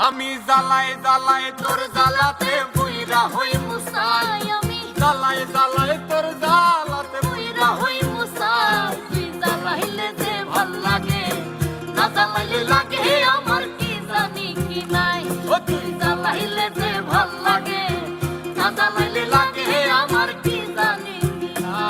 আমি জ্বালায় জ্বালায় তোর জ্বালাতে বুইরা হই মুসাই, আমি জ্বালায় জ্বালায় তোর জ্বালাতে বুইরা হই মুসাই। তুই জ্বালাইলে যে ভাল লাগে, না জ্বালাইলে লাগে আমার কি জানি কি নাই। ও তুই তুই জ্বালাইলে যে ভাল লাগে, না জ্বালাইলে লাগে আমার কি জানি কি নাই।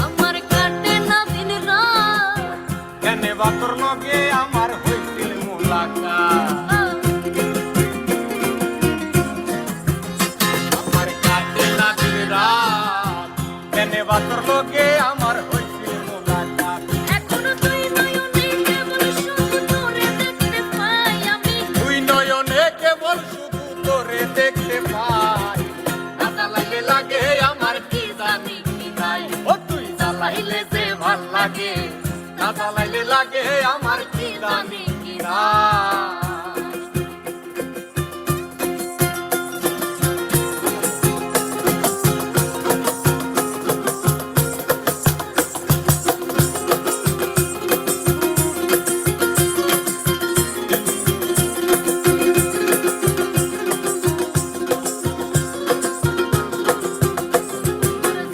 আমার কাটে না দিন রাত, কেনে বা তোর লগে আমার হইছিল মুলাকাত। আমার কাটে না দিন রাত, কেনে বা তোর লগে আমার হইছিল মুলাকাত। এখনো তুই নয়নে কেবল শুধু তোরে দেখতে পাই আমি। তুই নয়নে কেবল শুধু তোরে দেখতে পাই, না জ্বালাইলে লাগে আমার কি জানি কি নাই। ও তুই জ্বালাইলে যে ভাল লাগে, না জ্বালাইলে লাগে আমার কি জানি কি না।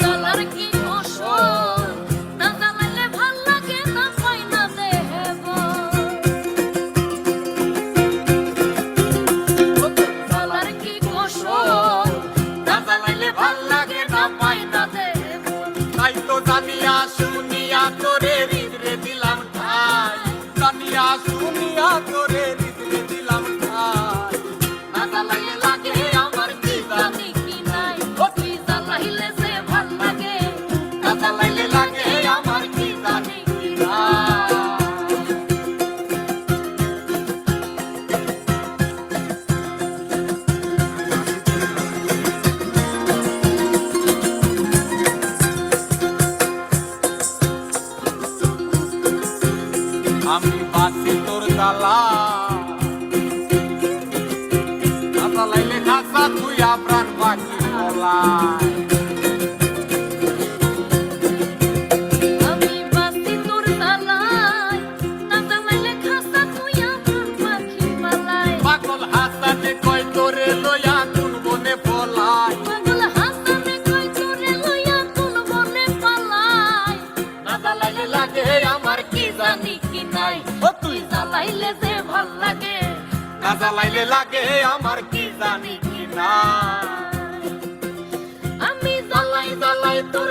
জ্বালার কি কসর, না জ্বালাইলে ভাল লাগে না পাই না দেহে জ্বালার কি কসর, না জ্বালাইলে ভাল লাগে না পাই না দেহে। তাই তো জানিয়া শুনিয়া তোরে হৃদয়ে দিলাম ঠাই, জানিয়া শুনিয়া তোরে হৃদয়ে দিলাম ঠাই। না জ্বালাইলে লাগে আমার কি জানি কি নাই। তুই জ্বালাইলে যে ভাল লাগে, না জ্বালাইলে লাগে আমার কি জানি কি না। আমি বাসি তোর জ্বালা, না জ্বালাইলে খাসা তুই প্রাণ বাকি বলাই। আমি বাসি তোর জ্বালায়, না জ্বালাইলে খাসা তুই আমার পাখি পালাই। পাগল হাসানে কয় তোরে লইয়া কোন বনে পলাই, পাগল হাসানে কই তোরে লইয়া কোন বনে পালাই। না জ্বালাইলে লাগে আমার কি জানি কি নাই। ও তুই তুই জ্বালাইলে যে ভাল লাগে, না জ্বালাইলে লাগে আমার কি জানি কি না। আমি জ্বালাই জ্বালাই তোর